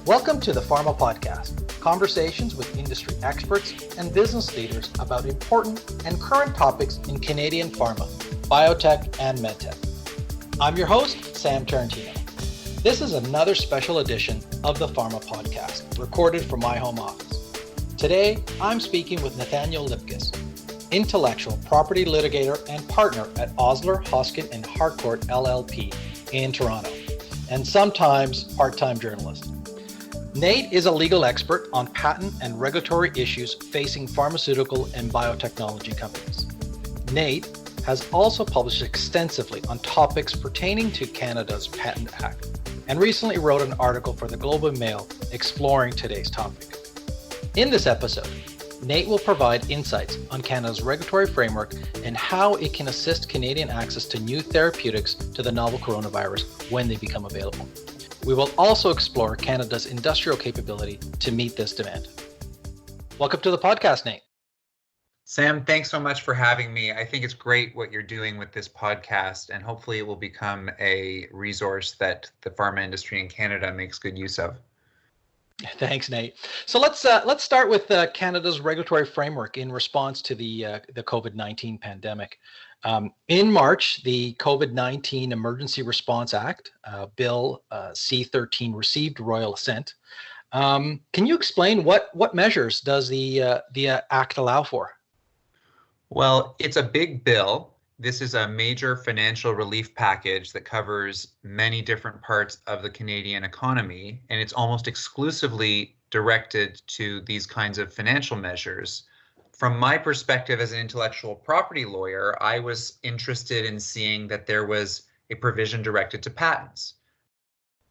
Welcome to the Pharma Podcast, conversations with industry experts and business leaders about important and current topics in Canadian pharma, biotech, and medtech. I'm your host, Sam Tarantino. This is another special edition of the Pharma Podcast, recorded from my home office. Today, I'm speaking with Nathaniel Lipkus, intellectual property litigator and partner at Osler, Hoskin Harcourt LLP in Toronto, and sometimes part-time journalist. Nate is a legal expert on patent and regulatory issues facing pharmaceutical and biotechnology companies. Nate has also published extensively on topics pertaining to Canada's Patent Act and recently wrote an article for the Globe and Mail exploring today's topic. In this episode, Nate will provide insights on Canada's regulatory framework and how it can assist Canadian access to new therapeutics to the novel coronavirus when they become available. We will also explore Canada's industrial capability to meet this demand. Welcome to the podcast, Nate. Sam, thanks so much for having me. I think it's great what you're doing with this podcast, and hopefully it will become a resource that the pharma industry in Canada makes good use of. Thanks, Nate. So let's start with Canada's regulatory framework in response to the COVID-19 pandemic. In March, the COVID-19 Emergency Response Act, Bill C-13, received royal assent. Can you explain what measures does the act allow for? Well, it's a big bill. This is a major financial relief package that covers many different parts of the Canadian economy, and it's almost exclusively directed to these kinds of financial measures. From my perspective as an intellectual property lawyer, I was interested in seeing that there was a provision directed to patents.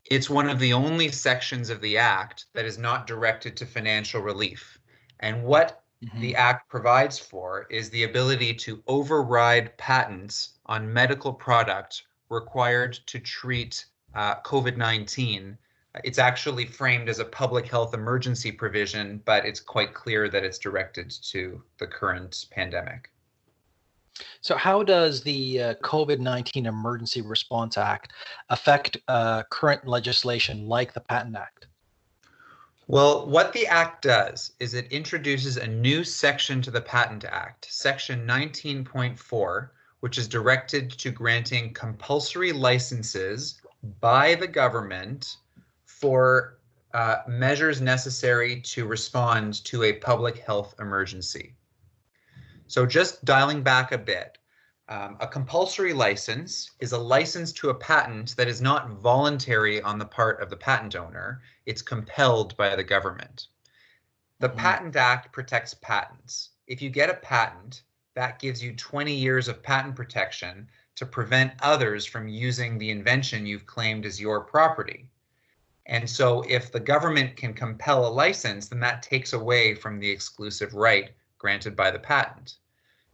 It's one of the only sections of the Act that is not directed to financial relief. And what the Act provides for is the ability to override patents on medical product required to treat COVID-19. It's actually framed as a public health emergency provision, but it's quite clear that it's directed to the current pandemic. So how does the COVID-19 Emergency Response Act affect current legislation like the Patent Act? Well, what the Act does is it introduces a new section to the Patent Act, Section 19.4, which is directed to granting compulsory licenses by the government for measures necessary to respond to a public health emergency. So just dialing back a bit, a compulsory license is a license to a patent that is not voluntary on the part of the patent owner. It's compelled by the government. The Patent Act protects patents. If you get a patent, that gives you 20 years of patent protection to prevent others from using the invention you've claimed as your property. And so if the government can compel a license, then that takes away from the exclusive right granted by the patent.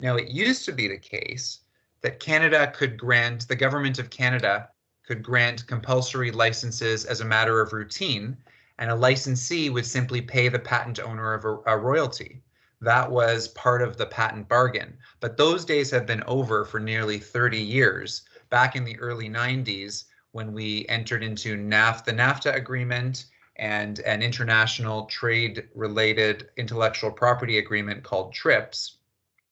Now, it used to be the case that the government of Canada could grant compulsory licenses as a matter of routine, and a licensee would simply pay the patent owner of a royalty. That was part of the patent bargain. But those days have been over for nearly 30 years. Back in the early 90s, when we entered into the NAFTA agreement and an international trade-related intellectual property agreement called TRIPS,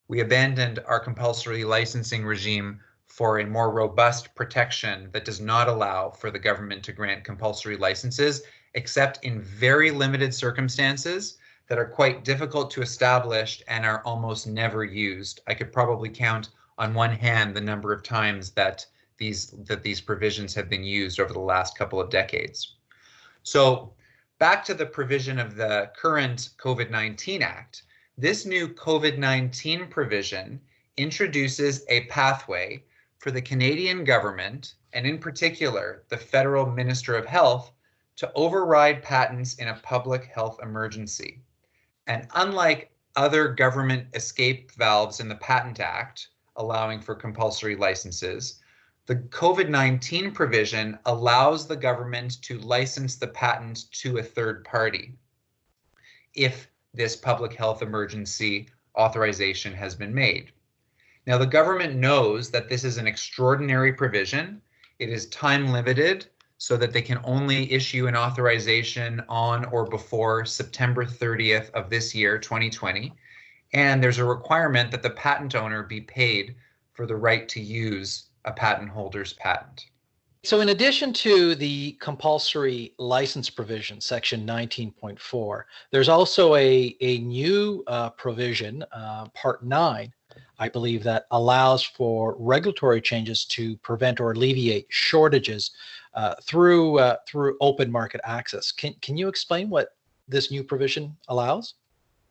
we abandoned our compulsory licensing regime for a more robust protection that does not allow for the government to grant compulsory licenses, except in very limited circumstances that are quite difficult to establish and are almost never used. I could probably count on one hand the number of times that these provisions have been used over the last couple of decades. So back to the provision of the current COVID-19 Act. This new COVID-19 provision introduces a pathway for the Canadian government, and in particular, the Federal Minister of Health, to override patents in a public health emergency. And unlike other government escape valves in the Patent Act, allowing for compulsory licenses, the COVID-19 provision allows the government to license the patent to a third party if this public health emergency authorization has been made. Now, the government knows that this is an extraordinary provision. It is time limited, so that they can only issue an authorization on or before September 30th of this year, 2020. And there's a requirement that the patent owner be paid for the right to use a patent holder's patent. So in addition to the compulsory license provision, section 19.4, there's also a new provision, part 9, I believe, that allows for regulatory changes to prevent or alleviate shortages through open market access. Can you explain what this new provision allows?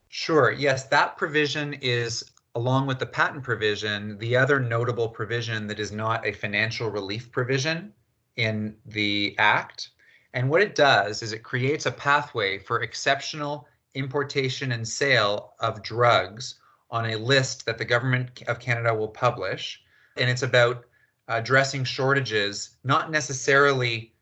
Sure. Yes, that provision is, along with the patent provision, the other notable provision that is not a financial relief provision in the Act. And what it does is it creates a pathway for exceptional importation and sale of drugs on a list that the government of Canada will publish. And it's about addressing shortages, not necessarily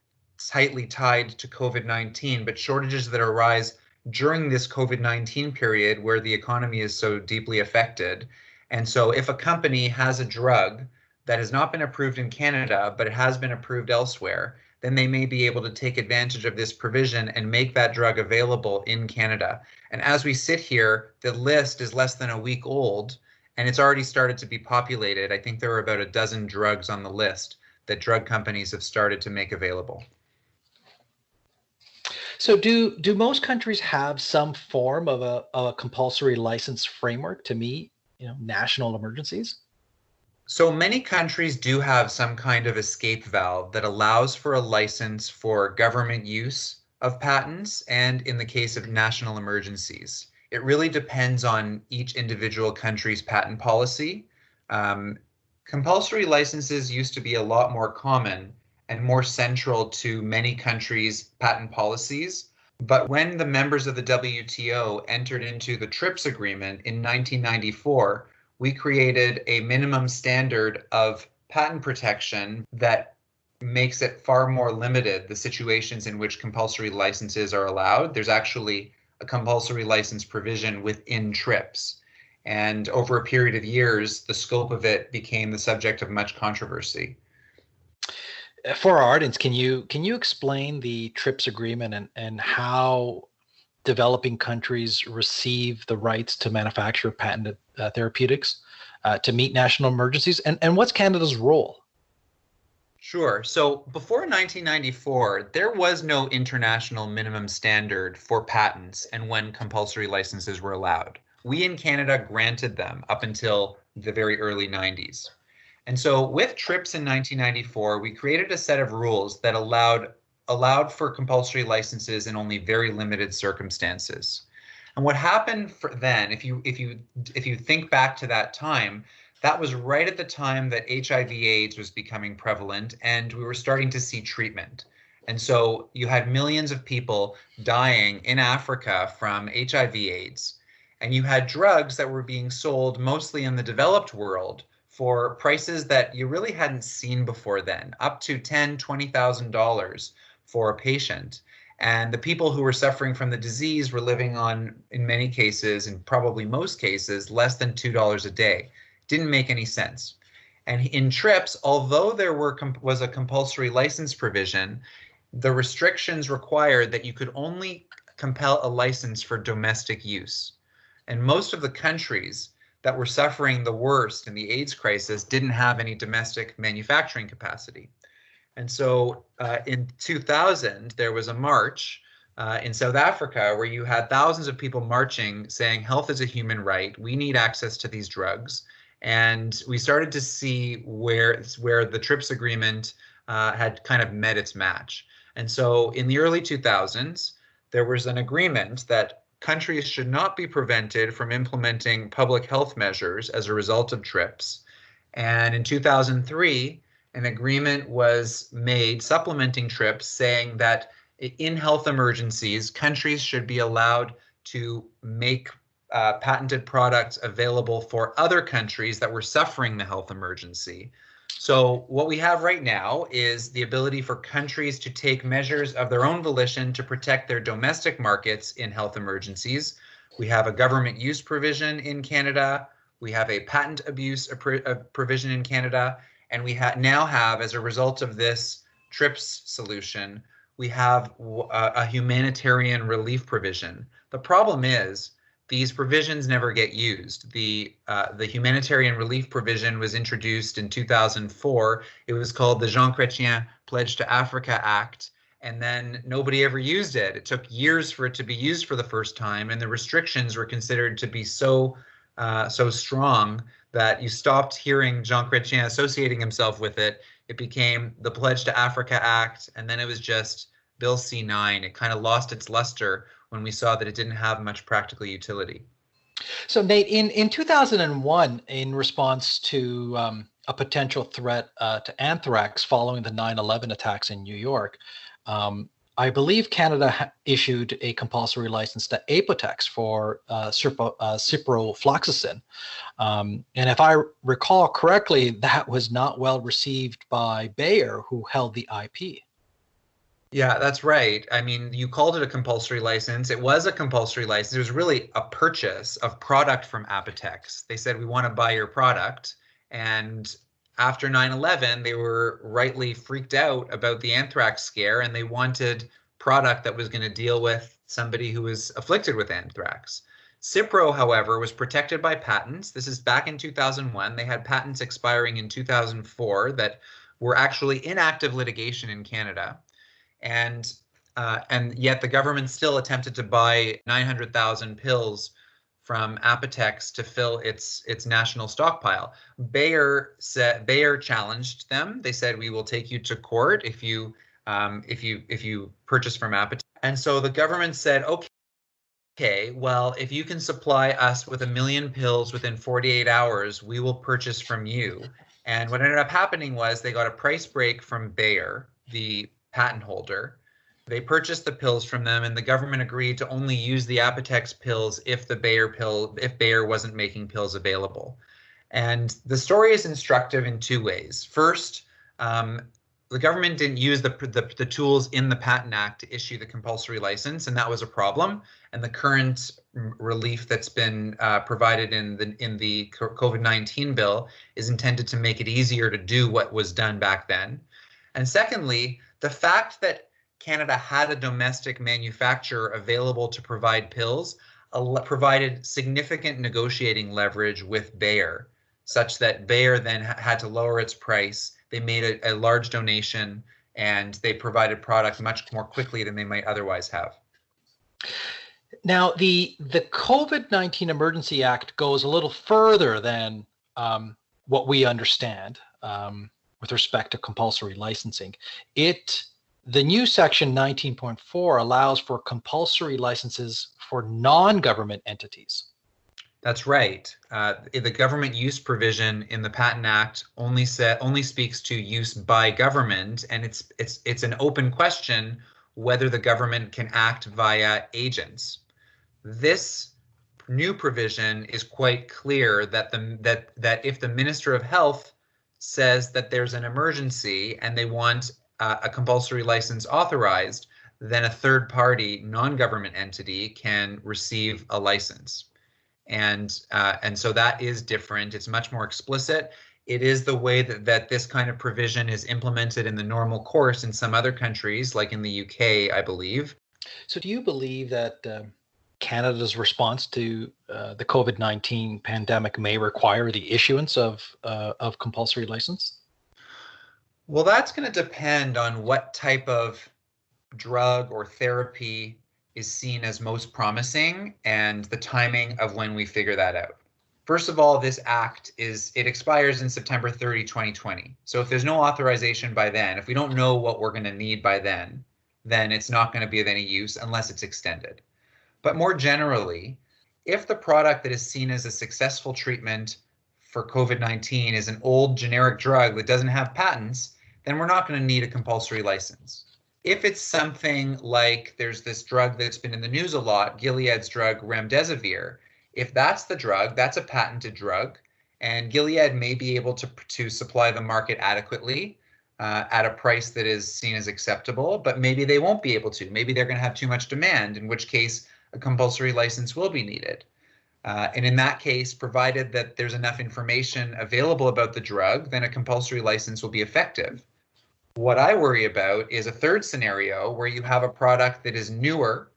tightly tied to COVID-19, but shortages that arise during this COVID-19 period where the economy is so deeply affected. And so if a company has a drug that has not been approved in Canada, but it has been approved elsewhere, then they may be able to take advantage of this provision and make that drug available in Canada. And as we sit here, the list is less than a week old, and it's already started to be populated. I think there are about a dozen drugs on the list that drug companies have started to make available. So do most countries have some form of a compulsory license framework to meet, national emergencies? So many countries do have some kind of escape valve that allows for a license for government use of patents and in the case of national emergencies. It really depends on each individual country's patent policy. Compulsory licenses used to be a lot more common and more central to many countries' patent policies. But when the members of the WTO entered into the TRIPS agreement in 1994, we created a minimum standard of patent protection that makes it far more limited, the situations in which compulsory licenses are allowed. There's actually a compulsory license provision within TRIPS. And over a period of years, the scope of it became the subject of much controversy. For our audience, can you explain the TRIPS agreement and how developing countries receive the rights to manufacture patented therapeutics to meet national emergencies, and what's Canada's role? Sure. So before 1994, there was no international minimum standard for patents and when compulsory licenses were allowed. We in Canada granted them up until the very early 90s. And so with TRIPS in 1994, we created a set of rules that allowed for compulsory licenses in only very limited circumstances. And what happened then, if you think back to that time, that was right at the time that HIV/AIDS was becoming prevalent and we were starting to see treatment. And so you had millions of people dying in Africa from HIV/AIDS, and you had drugs that were being sold mostly in the developed world for prices that you really hadn't seen before then, up to $10,000, $20,000 for a patient. And the people who were suffering from the disease were living on, in many cases, and probably most cases, less than $2 a day. Didn't make any sense. And in TRIPS, although there was a compulsory license provision, the restrictions required that you could only compel a license for domestic use. And most of the countries that were suffering the worst in the AIDS crisis didn't have any domestic manufacturing capacity. And so in 2000, there was a march in South Africa where you had thousands of people marching saying health is a human right. We need access to these drugs. And we started to see where the TRIPS agreement had kind of met its match. And so in the early 2000s, there was an agreement that countries should not be prevented from implementing public health measures as a result of TRIPS. And in 2003, an agreement was made supplementing TRIPS saying that in health emergencies, countries should be allowed to make patented products available for other countries that were suffering the health emergency. So what we have right now is the ability for countries to take measures of their own volition to protect their domestic markets in health emergencies. We have a government use provision in Canada. We have a patent abuse provision in Canada. And we now have, as a result of this TRIPS solution, we have a humanitarian relief provision. The problem is these provisions never get used. The humanitarian relief provision was introduced in 2004. It was called the Jean Chrétien Pledge to Africa Act, and then nobody ever used it. It took years for it to be used for the first time, and the restrictions were considered to be so strong that you stopped hearing Jean Chrétien associating himself with it. It became the Pledge to Africa Act, and then it was just Bill C-9. It kind of lost its luster when we saw that it didn't have much practical utility. So Nate, in 2001, in response to a potential threat to anthrax following the 9/11 attacks in New York, I believe Canada issued a compulsory license to Apotex for ciprofloxacin. And if I recall correctly, that was not well received by Bayer, who held the IP. Yeah, that's right. I mean, you called it a compulsory license. It was a compulsory license. It was really a purchase of product from Apotex. They said, we want to buy your product. And after 9/11, they were rightly freaked out about the anthrax scare, and they wanted product that was going to deal with somebody who was afflicted with anthrax. Cipro, however, was protected by patents. This is back in 2001. They had patents expiring in 2004 that were actually in active litigation in Canada. And yet the government still attempted to buy 900,000 pills from Apotex to fill its national stockpile. Bayer challenged them. They said, we will take you to court if you purchase from Apotex. And so the government said, okay, well, if you can supply us with 1 million pills within 48 hours, we will purchase from you. And what ended up happening was they got a price break from Bayer, the patent holder. They purchased the pills from them, and the government agreed to only use the Apotex pills if Bayer wasn't making pills available. And the story is instructive in two ways. First, the government didn't use the tools in the Patent Act to issue the compulsory license, and that was a problem. And the current relief that's been provided in the COVID-19 bill is intended to make it easier to do what was done back then. And secondly, the fact that Canada had a domestic manufacturer available to provide pills provided significant negotiating leverage with Bayer, such that Bayer then had to lower its price. They made a large donation, and they provided product much more quickly than they might otherwise have. Now, the COVID-19 Emergency Act goes a little further than what we understand with respect to compulsory licensing. The new section 19.4 allows for compulsory licenses for non-government entities. That's right. The government use provision in the Patent Act only speaks to use by government, and it's an open question whether the government can act via agents. This new provision is quite clear that that if the Minister of Health says that there's an emergency and they want a compulsory license authorized, then a third party non-government entity can receive a license. And so that is different. It's much more explicit. It is the way that this kind of provision is implemented in the normal course in some other countries, like in the UK, I believe. So do you believe that Canada's response to the COVID-19 pandemic may require the issuance of compulsory license? Well, that's going to depend on what type of drug or therapy is seen as most promising and the timing of when we figure that out. First of all, this act expires in September 30, 2020. So if there's no authorization by then, if we don't know what we're going to need by then it's not going to be of any use unless it's extended. But more generally, if the product that is seen as a successful treatment for COVID-19 is an old generic drug that doesn't have patents, then we're not going to need a compulsory license. If it's something like there's this drug that's been in the news a lot, Gilead's drug remdesivir, if that's the drug, that's a patented drug, and Gilead may be able to supply the market adequately at a price that is seen as acceptable, but maybe they won't be able to. Maybe they're going to have too much demand, in which case a compulsory license will be needed. And in that case, provided that there's enough information available about the drug, then a compulsory license will be effective. What I worry about is a third scenario where you have a product that is newer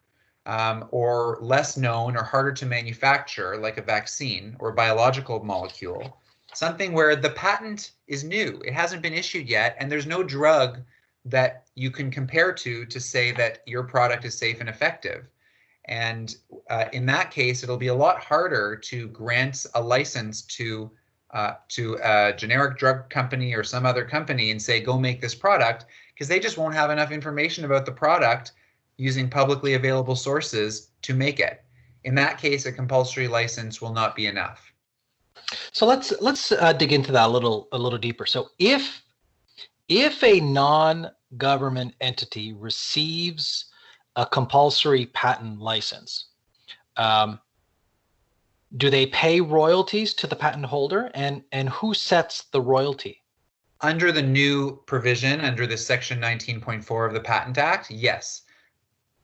or less known or harder to manufacture, like a vaccine or a biological molecule, something where the patent is new. It hasn't been issued yet, and there's no drug that you can compare to say that your product is safe and effective. And in that case, it'll be a lot harder to grant a license to a generic drug company or some other company and say, go make this product, because they just won't have enough information about the product using publicly available sources to make it. In that case, a compulsory license will not be enough. So let's dig into that a little deeper. So if a non-government entity receives a compulsory patent license, do they pay royalties to the patent holder, and who sets the royalty? Under the new provision, under the Section 19.4 of the Patent Act, yes,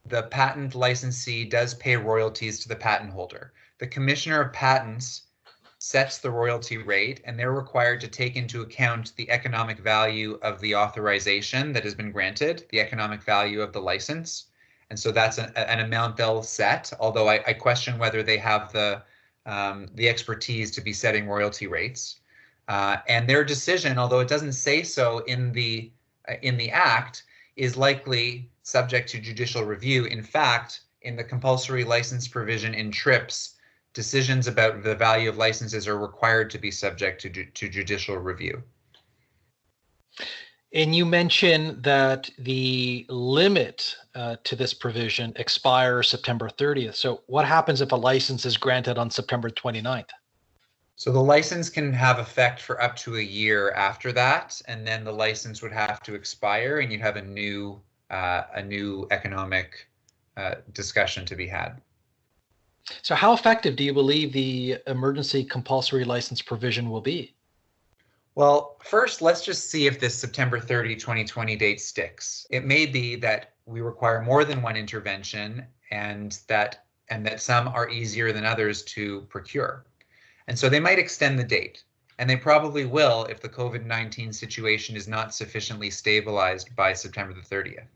the patent licensee does pay royalties to the patent holder. The Commissioner of Patents sets the royalty rate, and they're required to take into account the economic value of the authorization that has been granted, the economic value of the license. And so that's an amount they'll set, although I question whether they have the expertise to be setting royalty rates. And their decision, although it doesn't say so in the Act, is likely subject to judicial review. In fact, in the compulsory license provision in TRIPS, decisions about the value of licenses are required to be subject to judicial review. And you mentioned that the limit to this provision expires September 30th. So what happens if a license is granted on September 29th? So the license can have effect for up to a year after that, and then the license would have to expire, and you'd have a new economic discussion to be had. So how effective do you believe the emergency compulsory license provision will be? Well, first, let's just see if this September 30, 2020 date sticks. It may be that we require more than one intervention, and that some are easier than others to procure. And so they might extend the date, and they probably will if the COVID-19 situation is not sufficiently stabilized by September the 30th.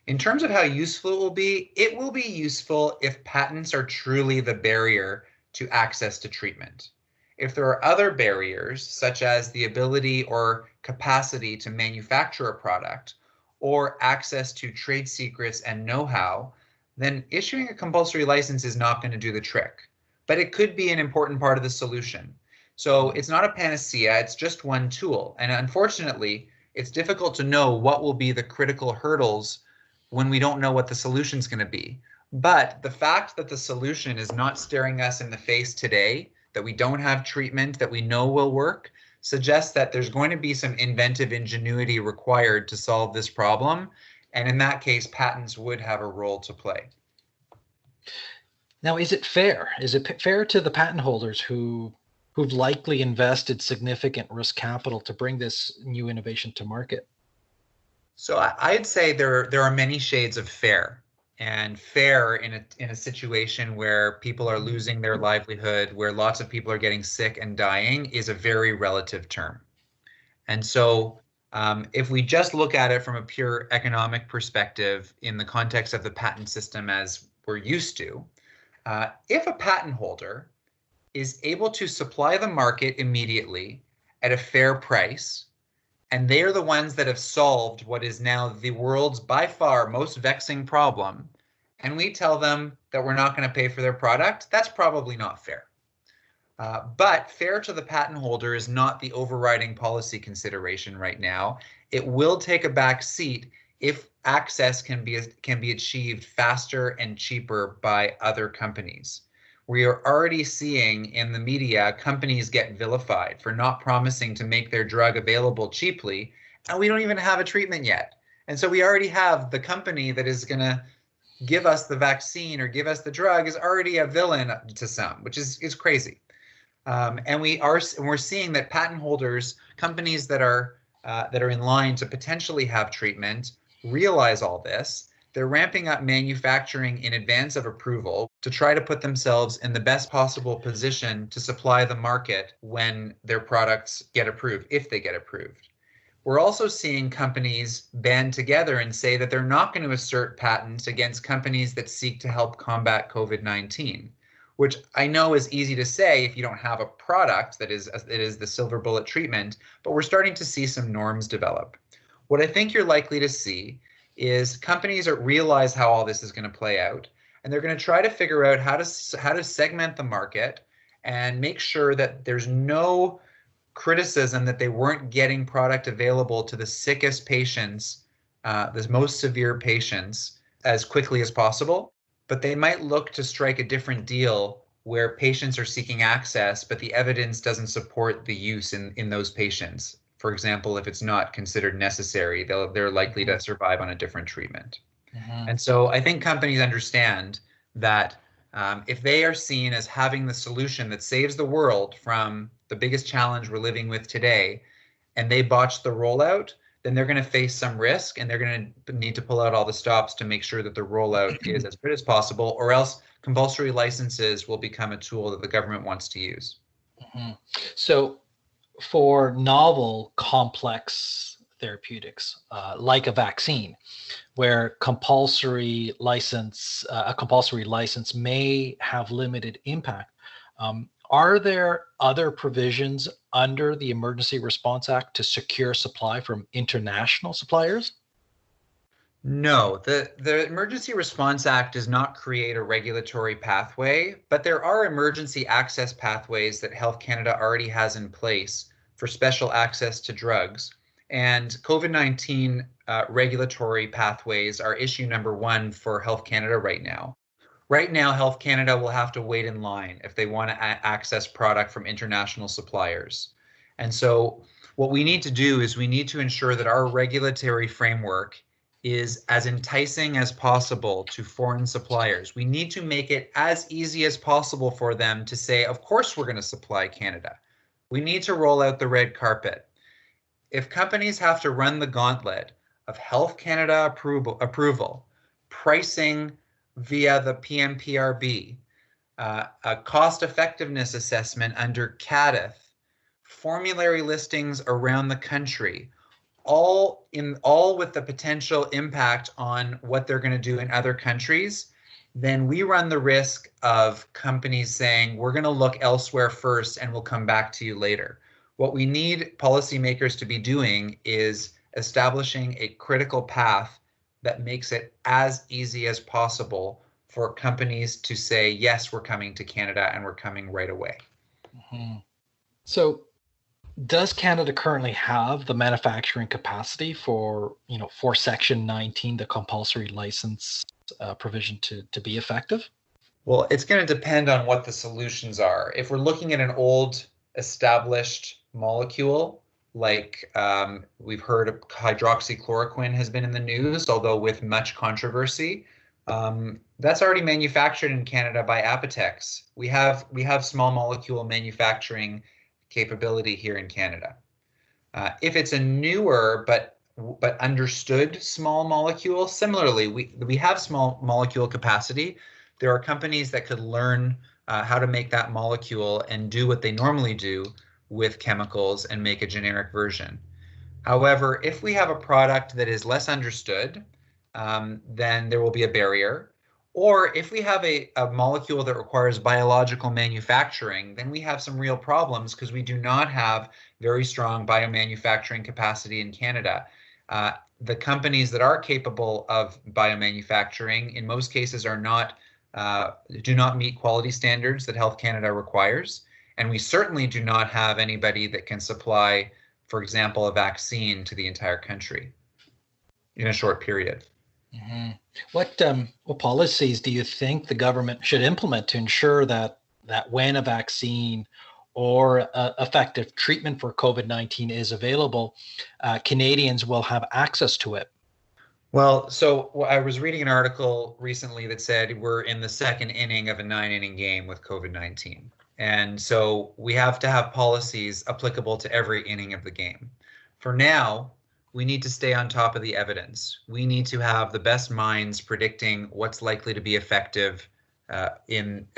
In terms of how useful it will be useful if patents are truly the barrier to access to treatment. If there are other barriers, such as the ability or capacity to manufacture a product or access to trade secrets and know-how, then issuing a compulsory license is not going to do the trick. But it could be an important part of the solution. So it's not a panacea, it's just one tool. And unfortunately, it's difficult to know what will be the critical hurdles when we don't know what the solution is going to be. But the fact that the solution is not staring us in the face today, that we don't have treatment that we know will work, suggests that there's going to be some inventive ingenuity required to solve this problem. And in that case, patents would have a role to play. Now, is it fair? Is it fair to the patent holders who've likely invested significant risk capital to bring this new innovation to market? So I'd say there are many shades of fair. And fair in a situation where people are losing their livelihood, where lots of people are getting sick and dying, is a very relative term. And so if we just look at it from a pure economic perspective in the context of the patent system as we're used to, if a patent holder is able to supply the market immediately at a fair price, and they are the ones that have solved what is now the world's by far most vexing problem, and we tell them that we're not going to pay for their product, that's probably not fair. But fair to the patent holder is not the overriding policy consideration right now. It will take a back seat if access can be achieved faster and cheaper by other companies. We are already seeing in the media companies get vilified for not promising to make their drug available cheaply, and we don't even have a treatment yet. And so we already have the company that is going to give us the vaccine or give us the drug is already a villain to some, which is crazy. And we're seeing that patent holders, companies that are in line to potentially have treatment, realize all this. They're ramping up manufacturing in advance of approval to try to put themselves in the best possible position to supply the market when their products get approved, if they get approved. We're also seeing companies band together and say that they're not going to assert patents against companies that seek to help combat COVID-19, which I know is easy to say if you don't have a product that is the silver bullet treatment, but we're starting to see some norms develop. What I think you're likely to see is companies that realize how all this is going to play out, and they're going to try to figure out how to segment the market and make sure that there's no criticism that they weren't getting product available to the sickest patients, the most severe patients, as quickly as possible. But they might look to strike a different deal where patients are seeking access, but the evidence doesn't support the use in those patients. For example, if it's not considered necessary, they're likely to survive on a different treatment. And so I think companies understand that if they are seen as having the solution that saves the world from the biggest challenge we're living with today, and they botch the rollout, then they're going to face some risk, and they're going to need to pull out all the stops to make sure that the rollout is as good as possible, or else compulsory licenses will become a tool that the government wants to use. So for novel, complex therapeutics, like a vaccine, where a compulsory license may have limited impact, are there other provisions under the Emergency Response Act to secure supply from international suppliers? No, the Emergency Response Act does not create a regulatory pathway, but there are emergency access pathways that Health Canada already has in place for special access to drugs. And COVID-19 regulatory pathways are issue number one for Health Canada right now. Right now, Health Canada will have to wait in line if they want to access product from international suppliers. And so what we need to do is we need to ensure that our regulatory framework is as enticing as possible to foreign suppliers. We need to make it as easy as possible for them to say, of course, we're going to supply Canada. We need to roll out the red carpet. If companies have to run the gauntlet of Health Canada approval, pricing via the PMPRB, a cost effectiveness assessment under CADIF, formulary listings around the country, all with the potential impact on what they're going to do in other countries, then we run the risk of companies saying, we're going to look elsewhere first and we'll come back to you later. What we need policymakers to be doing is establishing a critical path that makes it as easy as possible for companies to say, yes, we're coming to Canada and we're coming right away. So does Canada currently have the manufacturing capacity for Section 19, the compulsory license provision to be effective? Well, it's going to depend on what the solutions are. If we're looking at an old established molecule, like we've heard of hydroxychloroquine has been in the news, although with much controversy, that's already manufactured in Canada by Biotech. We have small molecule manufacturing capability here in Canada. If it's a newer but understood small molecule, similarly, we have small molecule capacity. There are companies that could learn how to make that molecule and do what they normally do with chemicals and make a generic version. However, if we have a product that is less understood, then there will be a barrier. Or if we have a molecule that requires biological manufacturing, then we have some real problems because we do not have very strong biomanufacturing capacity in Canada. The companies that are capable of biomanufacturing, in most cases, do not meet quality standards that Health Canada requires. And we certainly do not have anybody that can supply, for example, a vaccine to the entire country in a short period. What policies do you think the government should implement to ensure that when a vaccine or effective treatment for COVID-19 is available, Canadians will have access to it? Well, so I was reading an article recently that said we're in the second inning of a 9-inning game with COVID-19. And so we have to have policies applicable to every inning of the game. For now, we need to stay on top of the evidence. We need to have the best minds predicting what's likely to be effective in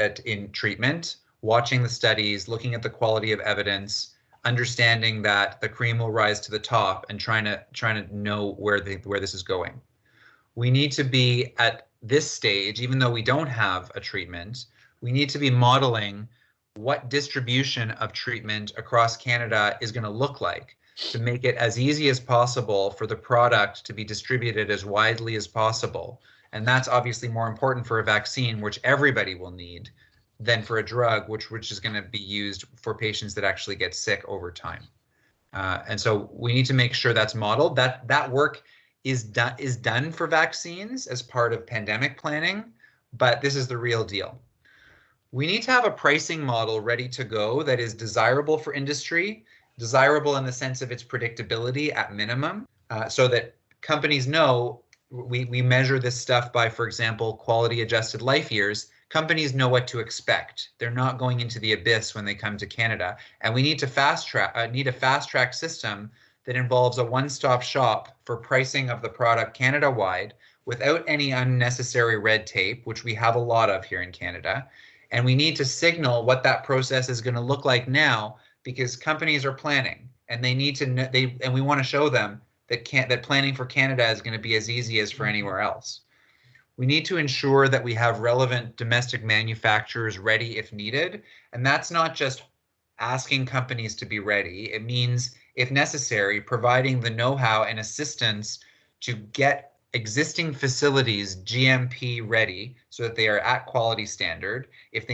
treatment, watching the studies, looking at the quality of evidence, understanding that the cream will rise to the top and trying to know where this is going. We need to be at this stage, even though we don't have a treatment, we need to be modeling what distribution of treatment across Canada is going to look like to make it as easy as possible for the product to be distributed as widely as possible. And that's obviously more important for a vaccine, which everybody will need, than for a drug, which is going to be used for patients that actually get sick over time. And so we need to make sure that's modeled. That work is done for vaccines as part of pandemic planning, but this is the real deal. We need to have a pricing model ready to go that is desirable for industry, desirable in the sense of its predictability at minimum, so that companies know. We measure this stuff by, for example, quality adjusted life years. Companies know what to expect. They're not going into the abyss when they come to Canada. And we need to need a fast track system that involves a one-stop shop for pricing of the product Canada-wide without any unnecessary red tape, which we have a lot of here in Canada. And we need to signal what that process is going to look like now, because companies are planning, and they need to know, and we want to show them that planning for Canada is going to be as easy as for anywhere else. We need to ensure that we have relevant domestic manufacturers ready if needed. And that's not just asking companies to be ready. It means, if necessary, providing the know-how and assistance to get existing facilities GMP ready so that they are at quality standard. If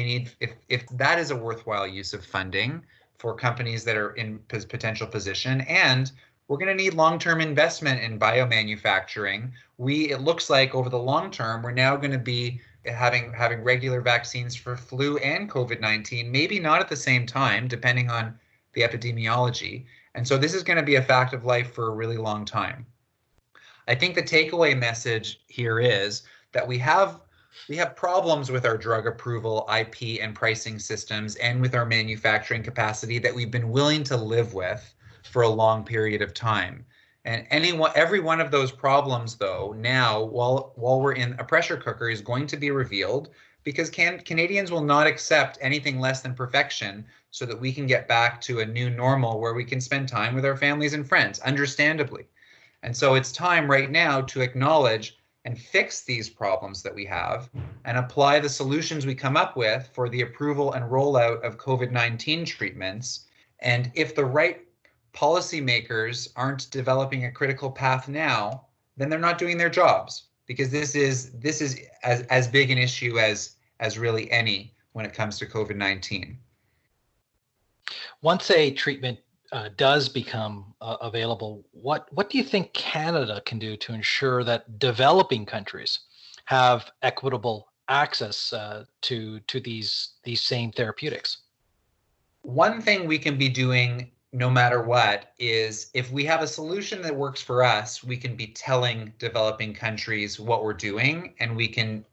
that is a worthwhile use of funding for companies that are in potential position. And we're going to need long-term investment in biomanufacturing. It looks like over the long term, we're now going to be having regular vaccines for flu and COVID-19, maybe not at the same time, depending on the epidemiology. And so this is going to be a fact of life for a really long time. I think the takeaway message here is that we have problems with our drug approval, IP, and pricing systems, and with our manufacturing capacity that we've been willing to live with for a long period of time. And every one of those problems, though, now, while we're in a pressure cooker, is going to be revealed, because Canadians will not accept anything less than perfection, so that we can get back to a new normal where we can spend time with our families and friends, understandably. And so it's time right now to acknowledge and fix these problems that we have and apply the solutions we come up with for the approval and rollout of COVID-19 treatments. And if the right policymakers aren't developing a critical path now, then they're not doing their jobs, because this is as big an issue as really any when it comes to COVID-19. Once a treatment does become available, what do you think Canada can do to ensure that developing countries have equitable access to these same therapeutics? One thing we can be doing no matter what is, if we have a solution that works for us, we can be telling developing countries what we're doing, and we can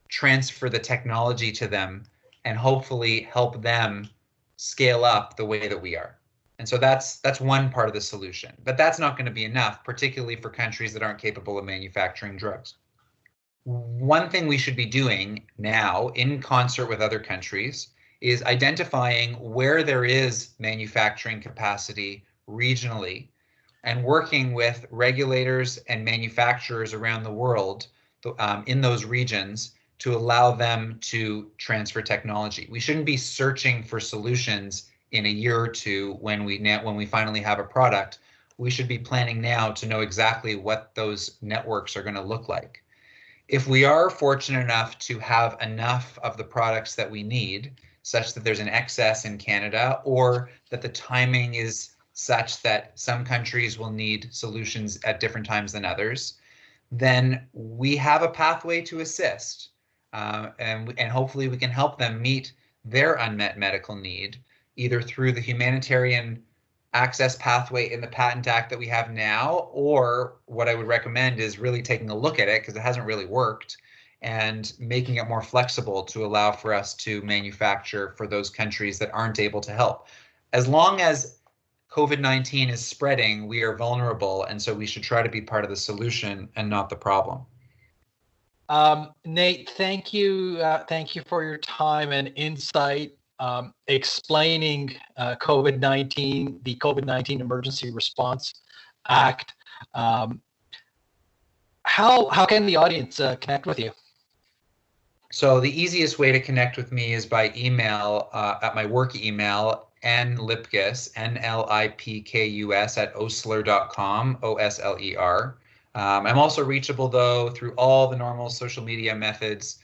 transfer the technology to them and hopefully help them scale up the way that we are. And so that's one part of the solution, but that's not going to be enough, particularly for countries that aren't capable of manufacturing drugs. One thing we should be doing now, in concert with other countries, is identifying where there is manufacturing capacity regionally and working with regulators and manufacturers around the world in those regions to allow them to transfer technology. We shouldn't be searching for solutions in a year or two when we finally have a product. We should be planning now to know exactly what those networks are going to look like. If we are fortunate enough to have enough of the products that we need, such that there's an excess in Canada, or that the timing is such that some countries will need solutions at different times than others, then we have a pathway to assist. And hopefully we can help them meet their unmet medical need, either through the humanitarian access pathway in the Patent Act that we have now, or what I would recommend is really taking a look at it, because it hasn't really worked, and making it more flexible to allow for us to manufacture for those countries that aren't able to help. As long as COVID-19 is spreading, we are vulnerable, and so we should try to be part of the solution and not the problem. Nate, thank you for your time and insight. explaining COVID-19, the COVID-19 Emergency Response Act. How can the audience connect with you? So the easiest way to connect with me is by email at my work email, nlipkus, Nlipkus at osler.com, Osler. I'm also reachable, though, through all the normal social media methods,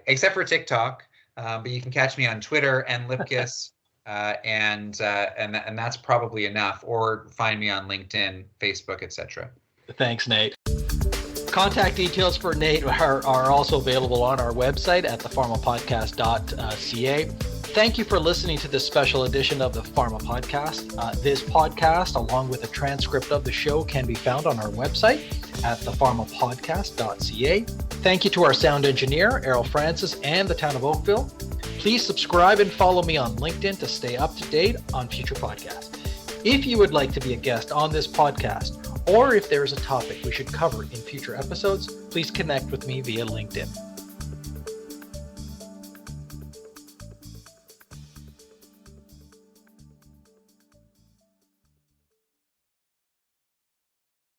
except for TikTok. But you can catch me on Twitter, nlipkus, and that's probably enough. Or find me on LinkedIn, Facebook, etc. Thanks, Nate. Contact details for Nate are also available on our website at thepharmapodcast.ca. Thank you for listening to this special edition of the Pharma Podcast. This podcast, along with a transcript of the show, can be found on our website at thepharmapodcast.ca. Thank you to our sound engineer, Errol Francis, and the town of Oakville. Please subscribe and follow me on LinkedIn to stay up to date on future podcasts. If you would like to be a guest on this podcast, or if there is a topic we should cover in future episodes, please connect with me via LinkedIn.